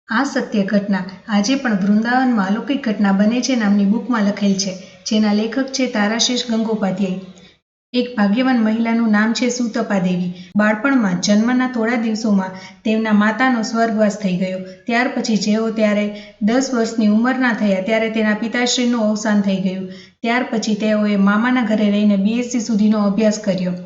આ સત્ય ઘટના આજે પણ વૃંદાવનમાં અલૌકિક ઘટના બને છે નામની બુકમાં લખેલ છે, જેના લેખક છે તારાશીષ ગંગોપાધ્યાય. એક ભાગ્યવાન મહિલાનું નામ છે સુતપા દેવી. બાળપણમાં જન્મના થોડા દિવસોમાં તેમના માતાનો સ્વર્ગવાસ થઈ ગયો. ત્યાર પછી જેઓ ત્યારે 10 વર્ષની ઉંમરના થયા ત્યારે તેના પિતાશ્રીનું અવસાન થઈ ગયું. ત્યાર પછી તેઓએ મામાના ઘરે રહીને BSc સુધીનો અભ્યાસ કર્યો.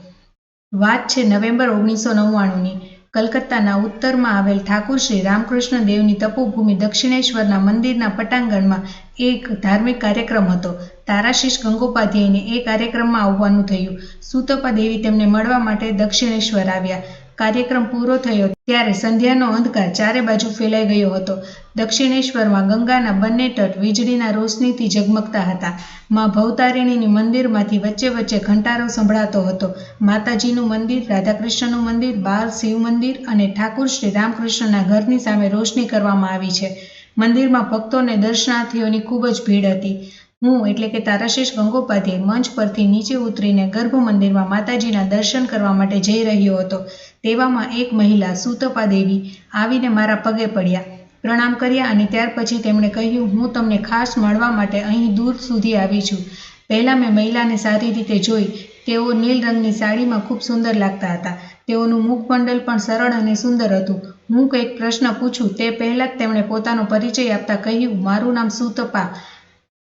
વાત છે નવેમ્બર 1999ની. કલકત્તાના ઉત્તરમાં આવેલ ઠાકુર શ્રી રામકૃષ્ણ દેવની તપોભૂમિ દક્ષિણેશ્વરના મંદિરના પટાંગણમાં એક ધાર્મિક કાર્યક્રમ હતો. તારાશીષ ગંગોપાધ્યાયને એ કાર્યક્રમમાં આવવાનું થયું. સુતપા દેવી તેમને મળવા માટે દક્ષિણેશ્વર આવ્યા. કાર્યક્રમ પૂરો થયો ત્યારે સંધ્યાનો અંધકાર ચારે બાજુ ફેલાઈ ગયો હતો. દક્ષિણેશ્વરમાં ગંગાના બંને તટ વીજળીના રોશનીથી ઝગમગતા હતા. માં ભવતારિણીની મંદિરમાંથી વચ્ચે વચ્ચે ઘંટારો સંભળાતો હતો. માતાજીનું મંદિર, રાધાકૃષ્ણનું મંદિર, બહાર શિવ મંદિર અને ઠાકુર શ્રી રામકૃષ્ણના ઘરની સામે રોશની કરવામાં આવી છે. મંદિરમાં ભક્તોને દર્શનાર્થીઓની ખૂબ જ ભીડ હતી. હું એટલે કે તારાશીષ ગંગોપાધ્યાય મંચ પરથી નીચે ઉતરીને ગર્ભ મંદિરમાં માતાજીના દર્શન કરવા માટે જઈ રહ્યો હતો. તેવામાં એક મહિલા સુતપા દેવી આવીને મારા પગે પડ્યા, પ્રણામ કર્યા અને ત્યાર પછી તેમણે કહ્યું, હું તમને ખાસ મળવા માટે અહીં દૂર સુધી આવી છું. પહેલાં મેં મહિલાને સારી રીતે જોઈ. તેઓ નીલ રંગની સાડીમાં ખૂબ સુંદર લાગતા હતા. તેઓનું મુખમંડલ પણ સરળ અને સુંદર હતું. હું કંઈક પ્રશ્ન પૂછું તે પહેલાં જ તેમણે પોતાનો પરિચય આપતા કહ્યું, મારું નામ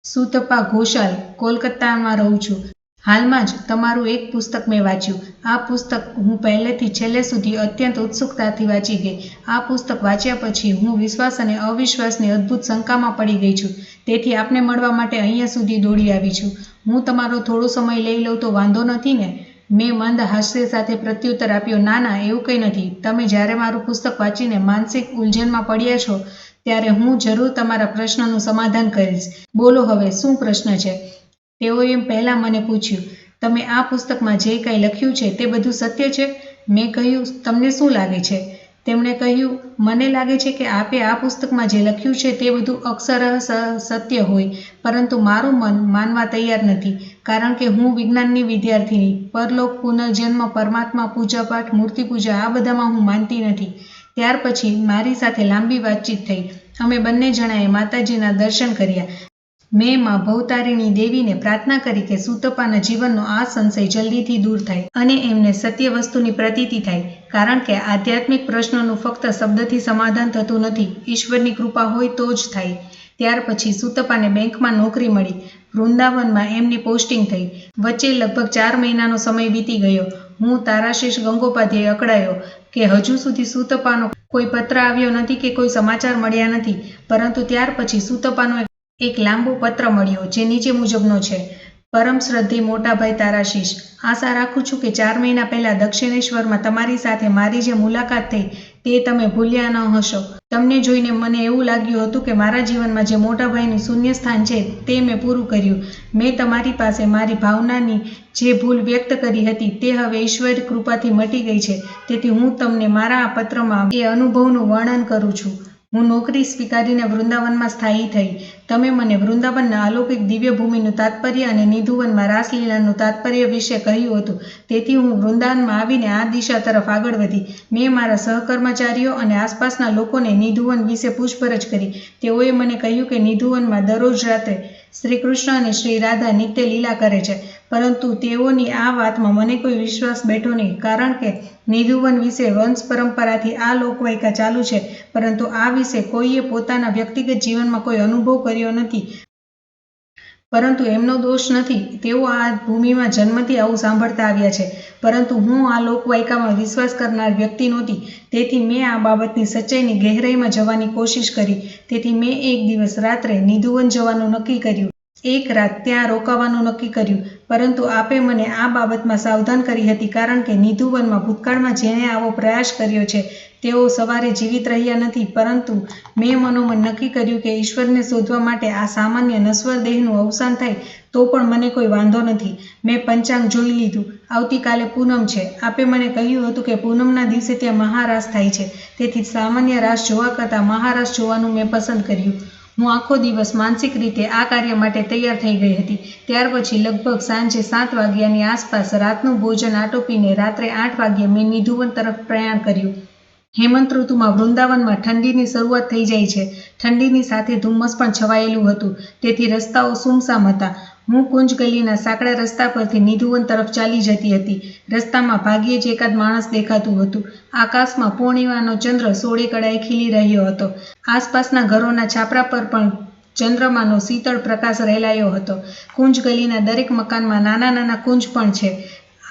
સુતપા ઘોષાલ, કોલકાતામાં રહું છું. હાલમાં જ તમારું એક પુસ્તક મેં વાંચ્યું. આ પુસ્તક હું પહેલેથી છેલ્લે સુધી અત્યંત ઉત્સુકતાથી વાંચી ગઈ. આ પુસ્તક વાંચ્યા પછી હું વિશ્વાસ અને અવિશ્વાસની અદ્ભુત શંકામાં પડી ગઈ છું. તેથી આપને મળવા માટે અહીંયા સુધી દોડી આવી છું. હું તમારો થોડો સમય લઈ લઉં તો વાંધો નથી ને? મેં મંદ હાસ્ય સાથે પ્રત્યુત્તર આપ્યો, ના ના, એવું કંઈ નથી. તમે જ્યારે મારું પુસ્તક વાંચીને માનસિક ઉલઝનમાં પડ્યા છો ત્યારે હું જરૂર તમારા પ્રશ્નનું સમાધાન કરીશ. બોલો હવે શું પ્રશ્ન છે? તેઓએ પહેલાં મને પૂછ્યું, તમે આ પુસ્તકમાં જે કંઈ લખ્યું છે તે બધું સત્ય છે? મેં કહ્યું, તમને શું લાગે છે? તેમણે કહ્યું, મને લાગે છે કે આપે આ પુસ્તકમાં જે લખ્યું છે તે બધું અક્ષરશઃ સત્ય હોય, પરંતુ મારું મન માનવા તૈયાર નથી, કારણ કે હું વિજ્ઞાનની વિદ્યાર્થીની. પરલોક, પુનર્જન્મ, પરમાત્મા, પૂજાપાઠ, મૂર્તિપૂજા આ બધામાં હું માનતી નથી. ત્યાર પછી મારી સાથે લાંબી વાતચીત થઈ. અમે બંને જણાએ માતાજીના દર્શન કર્યા. મેં માં ભવતારિણી દેવીને પ્રાર્થના કરી કે સુતપાના જીવનનો આ સંશય જલ્દીથી દૂર થાય અને એમને સત્ય વસ્તુની પ્રતીતિ થાય, કારણ કે આધ્યાત્મિક પ્રશ્નોનું ફક્ત શબ્દથી સમાધાન થતું નથી, ઈશ્વરની કૃપા હોય તો જ થાય. ત્યાર પછી સુતપાને બેંકમાં નોકરી મળી. વૃંદાવનમાં એમની પોસ્ટિંગ થઈ. વચ્ચે લગભગ 4 મહિનાનો સમય વીતી ગયો. હું તારાશીષ ગંગોપાધ્યાય અકળાયો કે હજુ સુધી સુતપાનો કોઈ પત્ર આવ્યો નથી કે કોઈ સમાચાર મળ્યા નથી. પરંતુ ત્યાર પછી સુતપાનો એક લાંબો પત્ર મળ્યો, જે નીચે મુજબનો છે. પરમ શ્રદ્ધેય મોટાભાઈ તારાશીષ, આશા રાખું છું કે 4 મહિના પહેલાં દક્ષિણેશ્વરમાં તમારી સાથે મારી જે મુલાકાત થઈ તે તમે ભૂલ્યા ન હશો. તમને જોઈને મને એવું લાગ્યું હતું કે મારા જીવનમાં જે મોટાભાઈનું શૂન્ય સ્થાન છે તે મેં પૂરું કર્યું. મેં તમારી પાસે મારી ભાવનાની જે ભૂલ વ્યક્ત કરી હતી તે હવે ઈશ્વર કૃપાથી મટી ગઈ છે. તેથી હું તમને મારા આ પત્રમાં એ અનુભવનું વર્ણન કરું છું. હું નોકરી સ્વીકારીને વૃંદાવનમાં સ્થાયી થઈ. તમે મને વૃંદાવનના અલૌકિક દિવ્ય ભૂમિનું તાત્પર્ય અને નિધુવનમાં રાસલીલાનું તાત્પર્ય વિશે કહ્યું હતું. તેથી હું વૃંદાવનમાં આવીને આ દિશા તરફ આગળ વધી. મેં મારા સહકર્મચારીઓ અને આસપાસના લોકોને નિધુવન વિશે પૂછપરછ કરી. તેઓએ મને કહ્યું કે નિધુવનમાં દરરોજ રાત્રે શ્રી કૃષ્ણ અને શ્રી રાધા નિત્ય લીલા કરે છે. પરંતુ તેઓની આ વાતમાં મને કોઈ વિશ્વાસ બેઠો નહીં, કારણ કે નિધુવન વિશે વંશ પરંપરાથી આ લોકવાયકા ચાલુ છે, પરંતુ આ વિશે કોઈએ પોતાના વ્યક્તિગત જીવનમાં કોઈ અનુભવ કર્યો નથી. પરંતુ એમનો દોષ નથી, તેઓ આ ભૂમિમાં જન્મથી આવું સાંભળતા આવ્યા છે. પરંતુ હું આ લોકવાયકામાં વિશ્વાસ કરનાર વ્યક્તિ નહોતી. તેથી મેં આ બાબતની સચ્ચાઈની ગહેરાઈમાં જવાની કોશિશ કરી. તેથી મેં એક દિવસ રાત્રે નિધુવન જવાનું નક્કી કર્યું. એક રાત ત્યાં રોકાવાનું નક્કી કર્યું. પરંતુ આપે મને આ બાબતમાં સાવધાન કરી હતી, કારણ કે નિધુવનમાં ભૂતકાળમાં જેણે આવો પ્રયાસ કર્યો છે તેઓ સવારે જીવિત રહ્યા નથી. પરંતુ મેં મનોમન નક્કી કર્યું કે ઈશ્વરને શોધવા માટે આ સામાન્ય નશ્વર દેહનું અવસાન થાય તો પણ મને કોઈ વાંધો નથી. મેં પંચાંગ જોઈ લીધું. આવતીકાલે પૂનમ છે. આપે મને કહ્યું હતું કે પૂનમના દિવસે ત્યાં મહારાસ થાય છે. તેથી સામાન્ય રાસ જોવા કરતાં મહારાસ જોવાનું મેં પસંદ કર્યું. હું આખો દિવસ માનસિક રીતે આ કાર્ય માટે તૈયાર થઈ ગઈ હતી. ત્યાર પછી લગભગ સાંજે 7 વાગ્યાની આસપાસ રાતનું ભોજન આટોપીને રાત્રે 8 વાગ્યે મેં નિધુવન તરફ પ્રયાણ કર્યું. હેમંત ઋતુમાં વૃંદાવનમાં ઠંડીની શરૂઆત થઈ જાય છે. ઠંડીની સાથે ધુમ્મસ પણ છવાયેલું હતું, તેથી રસ્તાઓ સૂમસામ હતા. હું કુંજ ગલીના સાંકડા રસ્તા પરથી નિધુવન તરફ ચાલી જતી હતી. રસ્તામાં ભાગ્યે જ એકાદ માણસ દેખાતું હતું. આકાશમાં પૂર્ણિમાનો ચંદ્ર સોળે કળાએ ખીલી રહ્યો હતો. આસપાસના ઘરોના છાપરા પર પણ ચંદ્રમાનો શીતળ પ્રકાશ રેલાયો હતો. કુંજ ગલીના દરેક મકાનમાં નાના નાના કુંજ પણ છે.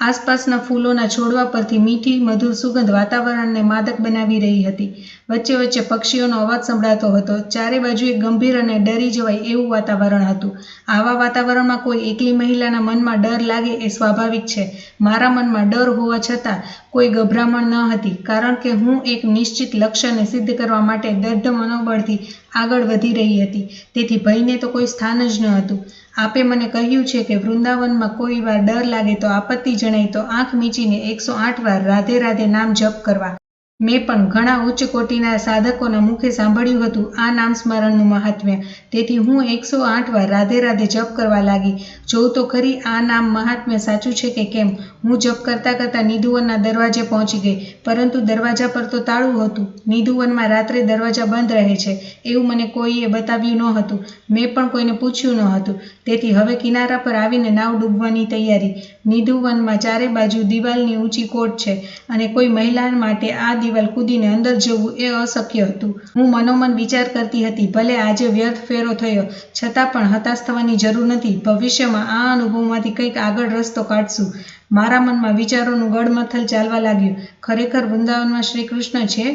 આસપાસના ફૂલોના છોડવા પરથી મીઠી મધુર સુગંધ વાતાવરણને માદક બનાવી રહી હતી. વચ્ચે વચ્ચે પક્ષીઓનો અવાજ સંભળાતો હતો. ચારે બાજુએ ગંભીર અને ડરી જવાય એવું વાતાવરણ હતું. આવા વાતાવરણમાં કોઈ એકલી મહિલાના મનમાં ડર લાગે એ સ્વાભાવિક છે. મારા મનમાં ડર હોવા છતાં કોઈ ગભરામણ ન હતી, કારણ કે હું એક નિશ્ચિત લક્ષ્યને સિદ્ધ કરવા માટે દૃઢ મનોબળથી આગળ વધી રહી હતી. તેથી ભયને તો કોઈ સ્થાન જ ન હતું. આપે મને કહ્યું છે કે વૃંદાવનમાં કોઈ વાર ડર લાગે તો આપત્તિ જણાય તો આંખ મીચીને 108 વાર રાધે રાધે નામ જપ કરવા. મેં પણ ઘણા ઉચ્ચ કોટીના સાધકોના મુખે સાંભળ્યું હતું આ નામ સ્મરણનું મહાત્મ્ય. તેથી હું 108 વાર રાધે રાધે જપ કરવા લાગી. જોઉં તો ખરી આ નામ મહાત્મ્ય સાચું છે કે કેમ. હું જપ કરતાં કરતાં નિધુવનના દરવાજે પહોંચી ગઈ, પરંતુ દરવાજા પર તો તાળું હતું. નિધુવનમાં રાત્રે દરવાજા બંધ રહે છે એવું મને કોઈએ બતાવ્યું ન હતું. મેં પણ કોઈને પૂછ્યું ન હતું. તેથી હવે કિનારા પર આવીને નાવ ડૂબવાની તૈયારી. નિધુવનમાં ચારે બાજુ દિવાલની ઊંચી કોટ છે અને કોઈ મહિલા માટે આ દિવાલ કૂદીને અંદર જવું એ અશક્ય હતું. હું મનોમન વિચાર કરતી હતી, ભલે આજે વ્યર્થ ફેરો થયો, છતાં પણ હતાશ થવાની જરૂર નથી. ભવિષ્યમાં આ અનુભવમાંથી કંઈક આગળ રસ્તો કાઢશું. મારા મનમાં વિચારોનું ગડમથલ ચાલવા લાગ્યું. ખરેખર વૃંદાવનમાં શ્રી કૃષ્ણ છે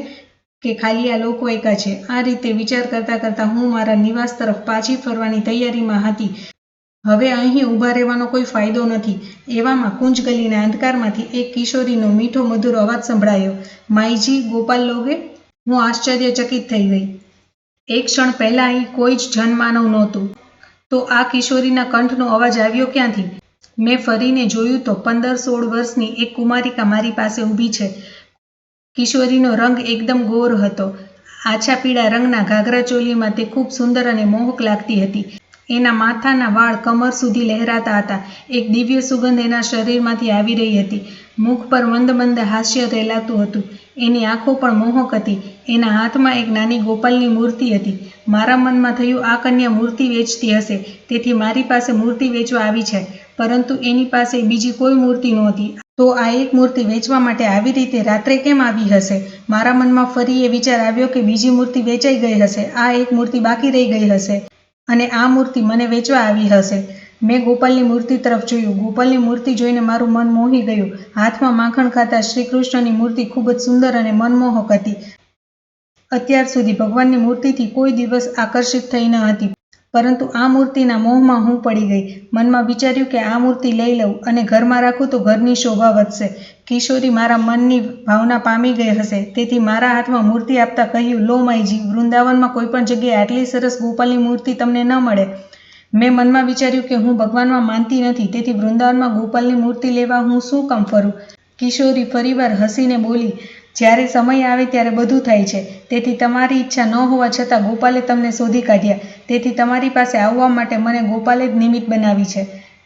કે ખાલી આ લોકવાયકા છે? આ રીતે વિચાર કરતાં કરતાં હું મારા નિવાસ તરફ પાછી ફરવાની તૈયારીમાં હતી. હવે અહીં ઊભા રહેવાનો કોઈ ફાયદો નથી. એવામાં કુંજ ગલીના અંધકારમાંથી એક કિશોરીનો મીઠો મધુર અવાજ સંભળાયો. માઈજી, ગોપાલ લોગે? હું આશ્ચર્યચકિત થઈ ગઈ. એક ક્ષણ પહેલાં અહીં કોઈ જ જનમાનવ નહોતું, તો આ કિશોરીના કંઠનો અવાજ આવ્યો ક્યાંથી? મેં ફરીને જોયું તો 15-16 વર્ષની એક કુમારિકા મારી પાસે ઊભી છે. કિશોરીનો રંગ એકદમ ગોર હતો. આછા પીળા રંગના ઘાઘરા ચોલીમાં તે ખૂબ સુંદર અને મોહક લાગતી હતી. એના માથાના વાળ કમર સુધી લહેરાતા હતા. એક દિવ્ય સુગંધ એના શરીરમાંથી આવી રહી હતી. મુખ પર મંદ મંદ હાસ્ય રેલાતું હતું. એની આંખો પણ મોહક હતી. એના હાથમાં એક નાની ગોપાલની મૂર્તિ હતી. મારા મનમાં થયું, આ કન્યા મૂર્તિ વેચતી હશે, તેથી મારી પાસે મૂર્તિ વેચવા આવી છે. પરંતુ એની પાસે બીજી કોઈ મૂર્તિ નહોતી. તો આ એક મૂર્તિ વેચવા માટે આવી રીતે રાત્રે કેમ આવી હશે? મારા મનમાં ફરી એ વિચાર આવ્યો કે બીજી મૂર્તિ વેચાઈ ગઈ હશે, આ એક મૂર્તિ બાકી રહી ગઈ હશે અને આ મૂર્તિ મને વેચવા આવી હશે. મેં ગોપાલની મૂર્તિ તરફ જોયું. ગોપાલની મૂર્તિ જોઈને મારું મન મોહી ગયું. હાથમાં માખણ ખાતા શ્રી કૃષ્ણની મૂર્તિ ખૂબ જ સુંદર અને મનમોહક હતી. અત્યાર સુધી ભગવાનની મૂર્તિથી કોઈ દિવસ આકર્ષિત થઈ ન હતી, પરંતુ આ મૂર્તિના મોહમાં હું પડી ગઈ. મનમાં વિચાર્યું કે આ મૂર્તિ લઈ લઉં અને ઘરમાં રાખું તો ઘરની શોભા વધશે. કિશોરી મારા મનની ભાવના પામી ગઈ હશે, તેથી મારા હાથમાં મૂર્તિ આપતા કહ્યું, લો માઈજી, વૃંદાવનમાં કોઈ પણ જગ્યાએ આટલી સરસ ગોપાલની મૂર્તિ તમને ન મળે. મેં મનમાં વિચાર્યું કે હું ભગવાનમાં માનતી નથી, તેથી વૃંદાવનમાં ગોપાલની મૂર્તિ લેવા હું શું કામ ફરું? કિશોરી ફરીવાર હસીને બોલી, જ્યારે સમય આવે ત્યારે બધું થાય છે. તેથી તમારી ઈચ્છા ન હોવા છતાં ગોપાલે તમને શોધી કાઢ્યા. તેથી તમારી પાસે આવવા માટે મને ગોપાલે જ નિમિત્ત બનાવી છે.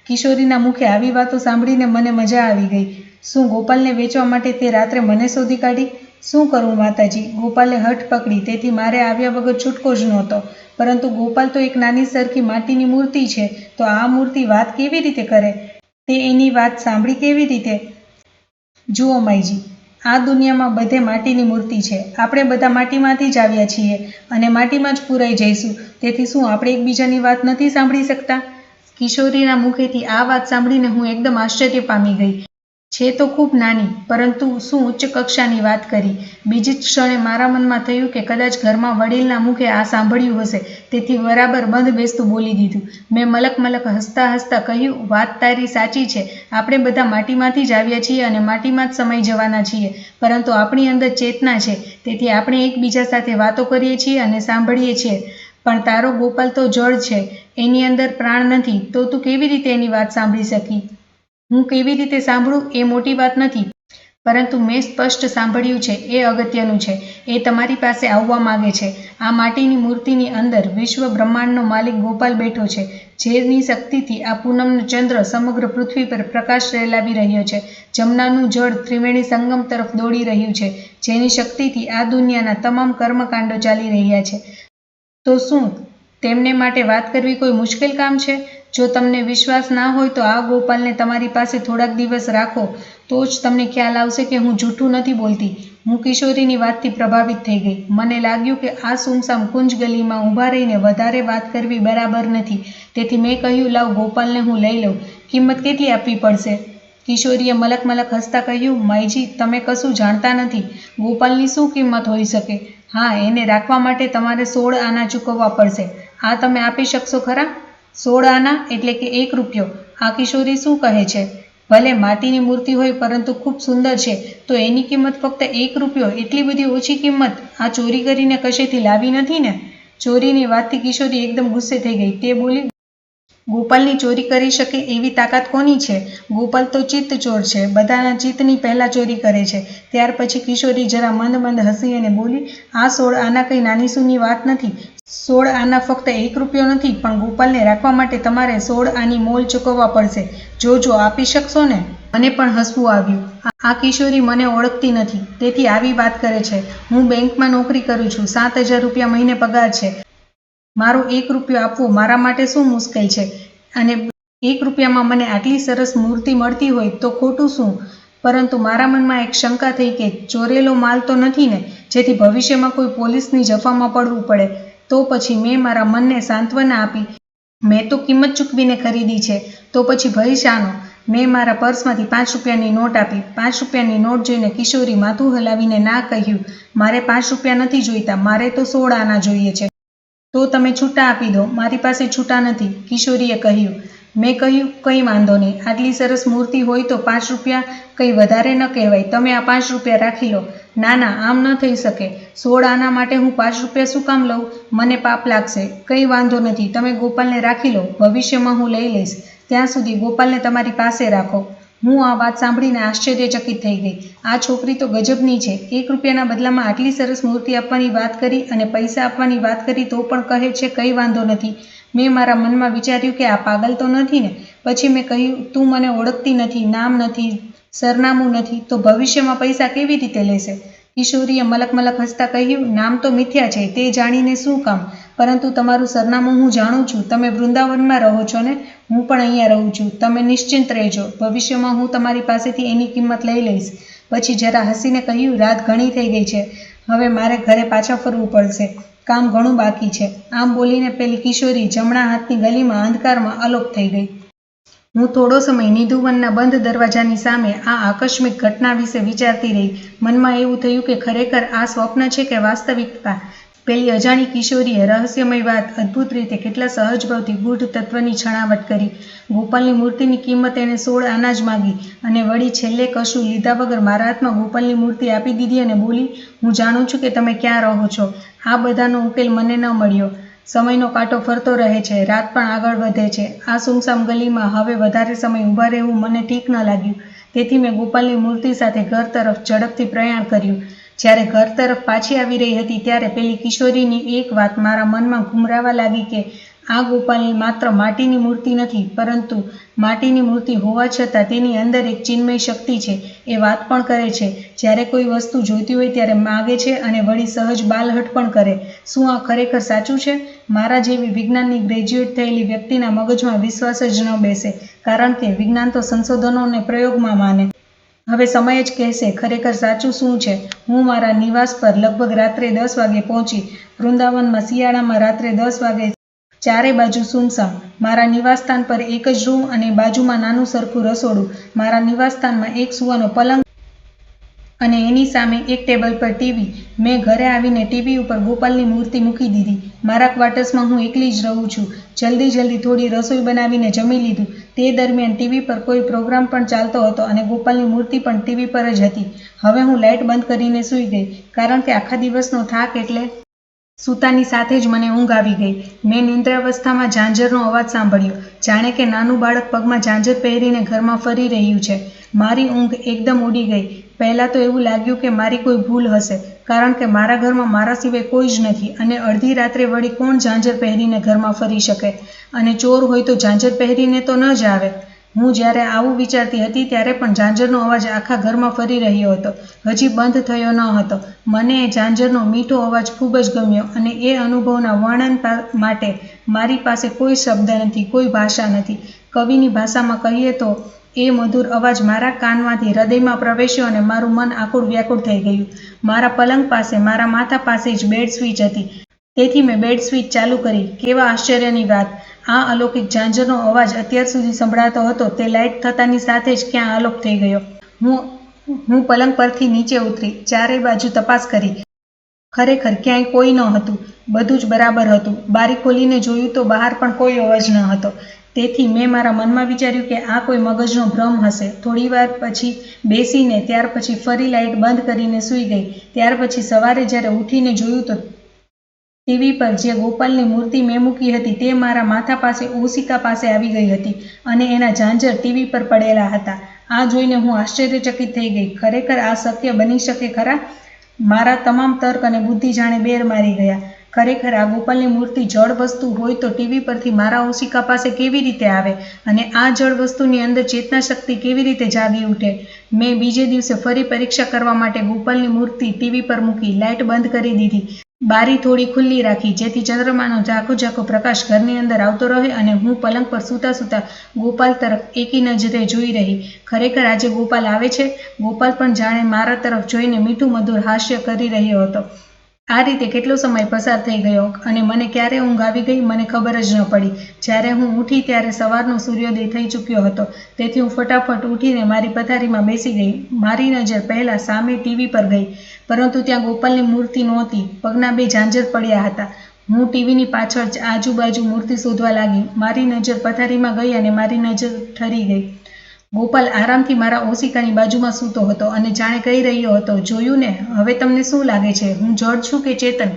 કિશોરીના મુખે આવી વાતો સાંભળીને મને મજા આવી ગઈ. શું ગોપાલને વેચવા માટે તે રાત્રે મને શોધી કાઢી? શું કરું માતાજી? ગોપાલે હઠ પકડી, તેથી મારે આવ્યા વગર છૂટકો જ નહોતો. પરંતુ ગોપાલ તો એક નાની સરખી માટીની મૂર્તિ છે, તો આ મૂર્તિ વાત કેવી રીતે કરે? તે એની વાત સાંભળી કેવી રીતે? જુઓ માઈજી, આ દુનિયામાં બધે માટીની મૂર્તિ છે. આપણે બધા માટીમાંથી જ આવ્યા છીએ અને માટીમાં જ પૂરાઈ જઈશું. તેથી શું આપણે એકબીજાની વાત નથી સાંભળી શકતા? કિશોરીના મુખેથી આ વાત સાંભળીને હું એકદમ આશ્ચર્ય પામી ગઈ. છે તો ખૂબ નાની, પરંતુ શું ઉચ્ચ કક્ષાની વાત કરી. બીજી જ ક્ષણે મારા મનમાં થયું કે કદાચ ઘરમાં વડીલના મુખે આ સાંભળ્યું હશે, તેથી બરાબર બંધ બેસતું બોલી દીધું. મેં મલક મલક હસતા હસતા કહ્યું, વાત તારી સાચી છે. આપણે બધા માટીમાંથી જ આવ્યા છીએ અને માટીમાં જ સમાઈ જવાના છીએ, પરંતુ આપણી અંદર ચેતના છે, તેથી આપણે એકબીજા સાથે વાતો કરીએ છીએ અને સાંભળીએ છીએ. પણ તારો ગોપાલ તો જળ છે, એની અંદર પ્રાણ નથી, તો તું કેવી રીતે એની વાત સાંભળી શકી? હું કેવી રીતે સાંભળું એ મોટી વાત નથી, પરંતુ મેં સ્પષ્ટ સાંભળ્યું છે એ અગત્યનું છે. એ તમારી પાસે આવવા માંગે છે. આ માટીની મૂર્તિની અંદર વિશ્વ બ્રહ્માંડનો માલિક ગોપાલ બેઠો છે, જેની શક્તિથી આ પૂનમનો ચંદ્ર સમગ્ર પૃથ્વી પર પ્રકાશ રેલાવી રહ્યો છે. જમનાનું જળ ત્રિવેણી સંગમ તરફ દોડી રહ્યું છે, જેની શક્તિથી આ દુનિયાના તમામ કર્મકાંડો ચાલી રહ્યા છે. તો શું તેમને માટે વાત કરવી કોઈ મુશ્કેલ કામ છે? જો તમને વિશ્વાસ ના હોય તો આ ગોપાલને તમારી પાસે થોડાક દિવસ રાખો, તો જ તમને ખ્યાલ આવશે કે હું જૂઠું નથી બોલતી. હું કિશોરીની વાતથી પ્રભાવિત થઈ ગઈ. મને લાગ્યું કે આ સુમસામ કુંજ ગલીમાં ઊભા રહીને વધારે વાત કરવી બરાબર નથી. તેથી મેં કહ્યું, લાવ ગોપાલને હું લઈ લઉં. કિંમત કેટલી આપવી પડશે? કિશોરીએ મલક મલક હસતા કહ્યું, માઈજી, તમે કશું જાણતા નથી. ગોપાલની શું કિંમત હોઈ શકે? હા, એને રાખવા માટે તમારે 16 આના ચૂકવવા પડશે. આ તમે આપી શકશો ખરા? 16 આના એટલે કે 1 રૂપિયો. આ કિશોરી શું કહે છે? ભલે માટીની મૂર્તિ હોય પરંતુ ખૂબ સુંદર છે, તો એની કિંમત ફક્ત 1 રૂપિયો. એટલી બધી ઓછી કિંમત? આ ચોરી કરીને કશેથી લાવી નથી ને? ચોરીની વાતથી કિશોરી એકદમ ગુસ્સે થઈ ગઈ. તે બોલી, ગોપાલની ચોરી કરી શકે એવી તાકાત કોની છે? ગોપાલ તો ચિત્ત ચોર છે, બધાના ચિત્તની પહેલા ચોરી કરે છે. ત્યાર પછી કિશોરી જરા મંદ મંદ હસી અને બોલી, આ 16 આના કંઈ નાની સૂની વાત નથી. 16 આના ફક્ત 1 રૂપિયો નથી, પણ ગોપાલને રાખવા માટે તમારે 16 આની મોલ ચૂકવવા પડશે. જો આપી શકશો ને? મને પણ હસવું આવ્યું. આ કિશોરી મને ઓળખતી નથી, તેથી આવી વાત કરે છે. હું બેંકમાં નોકરી કરું છું, 7,000 રૂપિયા મહિને પગાર છે. મારો 1 રૂપિયો આપવો મારા માટે શું મુશ્કેલ છે? અને 1 રૂપિયામાં મને આટલી સરસ મૂર્તિ મળતી હોય તો ખોટું શું? પરંતુ મારા મનમાં એક શંકા થઈ કે ચોરેલો માલ તો નથી ને, જેથી ભવિષ્યમાં કોઈ પોલીસની જફામાં પડવું પડે. તો પછી મેં મારા મનને સાંત્વના આપી, મેં તો કિંમત ચૂકવીને ખરીદી છે, તો પછી ભય શાનો? મેં મારા પર્સમાંથી 5 રૂપિયાની નોટ આપી. 5 રૂપિયાની નોટ જોઈને કિશોરી માથું હલાવીને ના કહ્યું, મારે 5 રૂપિયા નથી જોઈતા, મારે તો 16 આના જોઈએ છે. તો તમે છૂટા આપી દો. મારી પાસે છૂટા નથી, કિશોરીએ કહ્યું. મેં કહ્યું, કંઈ વાંધો નહીં. આટલી સરસ મૂર્તિ હોય તો 5 રૂપિયા કંઈ વધારે ન કહેવાય. તમે આ 5 રૂપિયા રાખી લો. ના, આમ ન થઈ શકે. 16 આના માટે હું 5 રૂપિયા શું કામ લઉં? મને પાપ લાગશે. કંઈ વાંધો નથી, તમે ગોપાલને રાખી લો. ભવિષ્યમાં હું લઈ લઈશ. ત્યાં સુધી ગોપાલને તમારી પાસે રાખો. હું આ વાત સાંભળીને આશ્ચર્યચકિત થઈ ગઈ. આ છોકરી તો ગજબની છે. 1 રૂપિયાના બદલામાં આટલી સરસ મૂર્તિ આપવાની વાત કરી અને પૈસા આપવાની વાત કરી તો પણ કહે છે કંઈ વાંધો નથી. મેં મારા મનમાં વિચાર્યું કે આ પાગલ તો નથી ને? પછી મેં કહ્યું, તું મને ઓળખતી નથી, નામ નથી, સરનામું નથી, તો ભવિષ્યમાં પૈસા કેવી રીતે લેશે? કિશોરીએ મલક મલક હસતા કહ્યું, નામ તો મિથ્યા છે, તે જાણીને શું કામ? પરંતુ તમારું સરનામું હું જાણું છું. તમે વૃંદાવનમાં રહો છો ને? હું પણ અહીંયા રહું છું. તમે નિશ્ચિંત રહેજો. ભવિષ્યમાં હું તમારી પાસેથી એની કિંમત લઈ લઈશ. પછી જરા હસીને કહ્યું, રાત ઘણી થઈ ગઈ છે, હવે મારે ઘરે પાછા ફરવું પડશે. કામ ઘણું બાકી છે. આમ બોલીને પેલી કિશોરી જમણા હાથની ગલીમાં અંધકારમાં અલોપ થઈ ગઈ. હું થોડો સમય નિધુવનના બંધ દરવાજાની સામે આ આકસ્મિક ઘટના વિશે વિચારતી રહી. મનમાં એવું થયું કે ખરેખર આ સ્વપ્ન છે કે વાસ્તવિકતા? પેલી અજાણી કિશોરીએ રહસ્યમય વાત અદ્ભુત રીતે કેટલા સહજભાવથી ગૂઢ તત્વની છણાવટ કરી. ગોપાલની મૂર્તિની કિંમત એને 16 આના જ માગી અને વળી છેલ્લે કશું લીધા વગર મારા હાથમાં ગોપાલની મૂર્તિ આપી દીધી અને બોલી, હું જાણું છું કે તમે ક્યાં રહો છો. આ બધાનો ઉકેલ મને ન મળ્યો. સમયનો કાંટો ફરતો રહે છે, રાત પણ આગળ વધે છે. આ સુમસામ ગલીમાં હવે વધારે સમય ઊભા રહેવું મને ઠીક ન લાગ્યું. તેથી મેં ગોપાલની મૂર્તિ સાથે ઘર તરફ ઝડપથી પ્રયાણ કર્યું. જ્યારે ઘર તરફ પાછી આવી રહી હતી ત્યારે પેલી કિશોરીની એક વાત મારા મનમાં ઘુમરાવા લાગી કે આ ગોપાલની માત્ર માટીની મૂર્તિ નથી, પરંતુ માટીની મૂર્તિ હોવા છતાં તેની અંદર એક ચિન્મય શક્તિ છે. એ વાત પણ કરે છે. જ્યારે કોઈ વસ્તુ જોઈતી હોય ત્યારે માગે છે અને વળી સહજ બાલહટ પણ કરે. શું આ ખરેખર સાચું છે? મારા જેવી વિજ્ઞાનની ગ્રેજ્યુએટ થયેલી વ્યક્તિના મગજમાં વિશ્વાસ જ ન બેસે, કારણ કે વિજ્ઞાન તો સંશોધનોને પ્રયોગમાં માને. હવે સમય જ કહેશે ખરેખર સાચું શું છે. હું મારા નિવાસ પર લગભગ રાત્રે 10 વાગે પહોંચી. વૃંદાવનમાં શિયાળામાં રાત્રે 10 વાગે ચારે બાજુ સુમસામ. મારા નિવાસસ્થાન પર એક જ રૂમ અને બાજુમાં નાનું સરખું રસોડું. મારા નિવાસસ્થાનમાં એક સૂવાનો પલંગ અને એની સામે એક ટેબલ પર ટીવી. મેં ઘરે આવીને ટીવી ઉપર ગોપાલની મૂર્તિ મૂકી દીધી. મારા ક્વાર્ટર્સમાં હું એકલી જ રહું છું. જલ્દી થોડી રસોઈ બનાવીને જમી લીધું. તે દરમિયાન ટીવી પર કોઈ પ્રોગ્રામ પણ ચાલતો હતો અને ગોપાલની મૂર્તિ પણ ટીવી પર જ હતી. હવે હું લાઇટ બંધ કરીને સૂઈ ગઈ, કારણ કે આખા દિવસનો થાક એટલે સૂતાની સાથે જ મને ઊંઘ આવી ગઈ. મેં નિંદ્રાવસ્થામાં ઝાંઝરનો અવાજ સાંભળ્યો, જાણે કે નાનું બાળક પગમાં ઝાંઝર પહેરીને ઘરમાં ફરી રહ્યું છે. મારી ઊંઘ એકદમ ઉડી ગઈ. પહેલાં તો એવું લાગ્યું કે મારી કોઈ ભૂલ હશે, કારણ કે મારા ઘરમાં મારા સિવાય કોઈ જ નથી અને અડધી રાત્રે વળી કોણ ઝાંઝર પહેરીને ઘરમાં ફરી શકે? અને ચોર હોય તો ઝાંઝર પહેરીને તો ન જ આવે. હું જ્યારે આવું વિચારતી હતી ત્યારે પણ ઝાંઝરનો અવાજ આખા ઘરમાં ફરી રહ્યો હતો. હજી બંધ થયો ન હતો. મને એ ઝાંઝરનો મીઠો અવાજ ખૂબ જ ગમ્યો અને એ અનુભવના વર્ણન માટે મારી પાસે કોઈ શબ્દ નથી, કોઈ ભાષા નથી. કવિની ભાષામાં કહીએ તો એ મધુર અવાજ મારા કાનમાંથી હૃદયમાં પ્રવેશ્યો અને મારું મન આકુળ વ્યાકુળ થઈ ગયું. મારા પલંગ પાસે, મારા માથા પાસે જ બેડ સ્વિચ હતી. તેથી મેં બેડ સ્વિચ ચાલુ કરી. કેવા આશ્ચર્યની વાત! આ અલૌકિક ઝાંઝરનો અવાજ અત્યાર સુધી સંભળાતો હતો તે લાઇટ થતાની સાથે જ ક્યાં આલોપ થઈ ગયો. હું પલંગ પરથી નીચે ઉતરી, ચારે બાજુ તપાસ કરી. ખરેખર ક્યાંય કોઈ ન હતું. બધું જ બરાબર હતું. બારી ખોલીને જોયું તો બહાર પણ કોઈ અવાજ ન હતો. તેથી મેં મારા મનમાં વિચાર્યું કે આ કોઈ મગજનો ભ્રમ હશે. થોડીવાર પછી બેસીને ત્યાર પછી ફરી લાઇટ બંધ કરીને સૂઈ ગઈ. ત્યાર પછી સવારે જ્યારે ઉઠીને જોયું તો ટીવી પર જે ગોપાલની મૂર્તિ મેં મૂકી હતી તે મારા માથા પાસે ઓશિકા પાસે આવી ગઈ હતી અને એના ઝાંઝર ટીવી પર પડેલા હતા. આ જોઈને હું આશ્ચર્યચકિત થઈ ગઈ. ખરેખર આ શક્ય બની શકે ખરા? મારા તમામ તર્ક અને બુદ્ધિ જાણે બેર મારી ગયા. ખરેખર આ ગોપાલની મૂર્તિ જળ વસ્તુ હોય તો ટીવી પરથી મારા ઓશિકા પાસે કેવી રીતે આવે અને આ જળ વસ્તુની અંદર ચેતના શક્તિ કેવી રીતે જાગી ઉઠે? મેં બીજે દિવસે ફરી પરીક્ષા કરવા માટે ગોપાલની મૂર્તિ ટીવી પર મૂકી, લાઇટ બંધ કરી દીધી, બારી થોડી ખુલ્લી રાખી જેથી ચંદ્રમાનો ઝાંખો ઝાંખો પ્રકાશ ઘરની અંદર આવતો રહે અને હું પલંગ પર સૂતા સૂતા ગોપાલ તરફ એકી નજરે જોઈ રહી. ખરેખર આજે ગોપાલ આવે છે? ગોપાલ પણ જાણે મારા તરફ જોઈને મીઠું મધુર હાસ્ય કરી રહ્યો હતો. આ રીતે કેટલો સમય પસાર થઈ ગયો અને મને ક્યારે ઊંઘ આવી ગઈ મને ખબર જ ન પડી. જ્યારે હું ઉઠી ત્યારે સવારનો સૂર્યોદય થઈ ચૂક્યો હતો. તેથી હું ફટાફટ ઉઠીને મારી પથારીમાં બેસી ગઈ. મારી નજર પહેલાં સામે ટીવી પર ગઈ, પરંતુ ત્યાં ગોપાલની મૂર્તિ નહોતી. પગના બે ઝાંઝર પડ્યા હતા. હું ટીવીની પાછળ આજુબાજુ મૂર્તિ શોધવા લાગી. મારી નજર પથારીમાં ગઈ અને મારી નજર ઠરી ગઈ. ગોપાલ આરામથી મારા ઓશિકાની બાજુમાં સૂતો હતો અને જાણે કહી રહ્યો હતો, જોયું ને, હવે તમને શું લાગે છે? હું જડ છું કે ચેતન?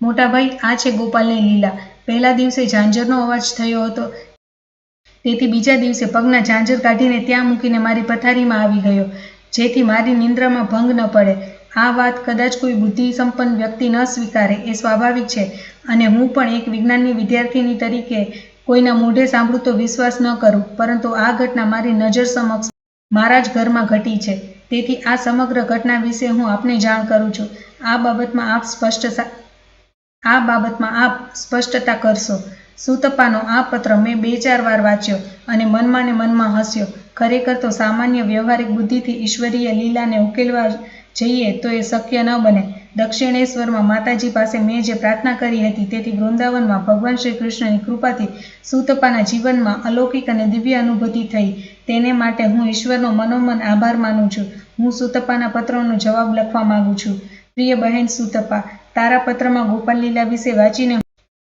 મોટા ભાઈ, આ છે ગોપાલની લીલા. પહેલા દિવસે ઝાંઝરનો અવાજ થયો હતો, તેથી બીજા દિવસે પગના ઝાંઝર કાઢીને ત્યાં મૂકીને મારી પથારીમાં આવી ગયો, જેથી મારી નિંદ્રામાં ભંગ ન પડે. આ વાત કદાચ કોઈ બુદ્ધિ સંપન્ન વ્યક્તિ ન સ્વીકારે એ સ્વાભાવિક છે અને હું પણ એક વિજ્ઞાનની વિદ્યાર્થીની તરીકે કોઈના મોઢે સાંભળું તો વિશ્વાસ ન કરું, પરંતુ આ ઘટના મારી નજર સમક્ષ મારા જ ઘરમાં ઘટી છે. તેથી આ સમગ્ર ઘટના વિશે હું આપને જાણ કરું છું. આ બાબતમાં આપ સ્પષ્ટતા કરશો. સુતપાનો આ પત્ર મેં 2-4 વાર વાંચ્યો અને મનમાં ને મનમાં હસ્યો. ખરેખર તો સામાન્ય વ્યવહારિક બુદ્ધિથી ઈશ્વરીય લીલાને ઉકેલવા જઈએ તો એ શક્ય ન બને. દક્ષિણેશ્વરમાં માતાજી પાસે મેં જે પ્રાર્થના કરી હતી તેથી વૃંદાવનમાં ભગવાન શ્રી કૃષ્ણની કૃપાથી સુતપાના જીવનમાં અલૌકિક અને દિવ્ય અનુભૂતિ થઈ. તેને માટે હું ઈશ્વરનો મનોમન આભાર માનું છું. હું સુતપાના પત્રનો જવાબ લખવા માંગુ છું. પ્રિય બહેન સુતપા, તારા પત્રમાં ગોપાલ લીલા વિશે વાંચીને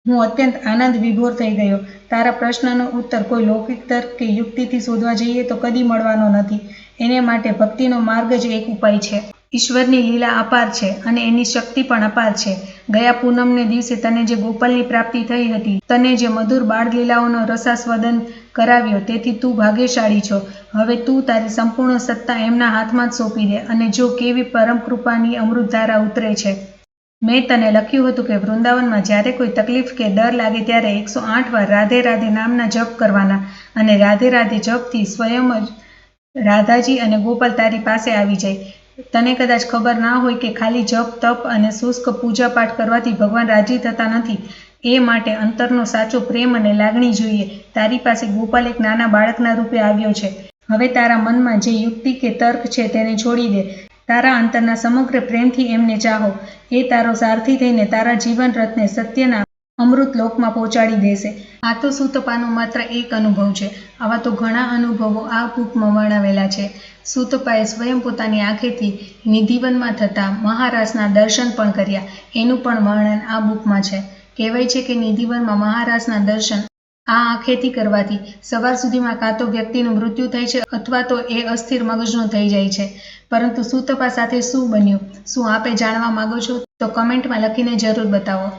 હું અત્યંત આનંદ વિભોર થઈ ગયો. તારા પ્રશ્નનો ઉત્તર કોઈ લૌકિક તર્ક કે યુક્તિથી શોધવા જઈએ તો કદી મળવાનો નથી. એને માટે ભક્તિનો માર્ગ જ એક ઉપાય છે. ઈશ્વરની લીલા અપાર છે અને એની શક્તિ પણ અપાર છે. ગયા પૂનમને દિવસે તને જે ગોપાલની પ્રાપ્તિ થઈ હતી, તને જે મધુર બાળલીલાઓનો રસાસ્વાદન કરાવ્યો, તેથી તું ભાગ્યશાળી છો. હવે તું તારી સંપૂર્ણ સત્તા એમના હાથમાં જ સોંપી દે અને જો કેવી પરમ કૃપાની અમૃતધારા ઉતરે છે. મેં તને લખ્યું હતું કે વૃંદાવનમાં જ્યારે કોઈ તકલીફ કે ડર લાગે ત્યારે 108 વાર રાધે રાધે નામના જપ કરવાના અને રાધે રાધે જપથી સ્વયં જ રાધાજી અને ગોપાલ તારી પાસે આવી જાય. તને કદાચ ખબર ના હોય કે ખાલી જપ તપ અને શુષ્ક પૂજાપાઠ કરવાથી ભગવાન રાજી થતા નથી. એ માટે અંતરનો સાચો પ્રેમ અને લાગણી જોઈએ. તારી પાસે ગોપાલ એક નાના બાળકના રૂપે આવ્યો છે. હવે તારા મનમાં જે યુક્તિ કે તર્ક છે તેને છોડી દે. તારા અંતરના સમગ્ર પ્રેમથી એમને ચાહો. એ તારો સારથી થઈને તારા જીવન રથને સત્યના અમૃત લોકમાં પહોંચાડી દેશે. આ તો સુતપાનો માત્ર એક અનુભવ છે. આવા તો ઘણા અનુભવો આ બુકમાં વર્ણવેલા છે. સુતપાએ સ્વયં પોતાની આંખેથી નિધિવનમાં થતા મહારાસના દર્શન પણ કર્યા. એનું પણ વર્ણન આ બુકમાં છે. કહેવાય છે કે નિધિવનમાં મહારાસના દર્શન આ આંખેથી કરવાથી સવાર સુધીમાં કાં તો વ્યક્તિનું મૃત્યુ થાય છે અથવા તો એ અસ્થિર મગજનો થઈ જાય છે. પરંતુ સુતપા સાથે શું બન્યું? શું આપે જાણવા માંગો છો? તો કમેન્ટમાં લખીને જરૂર બતાવો.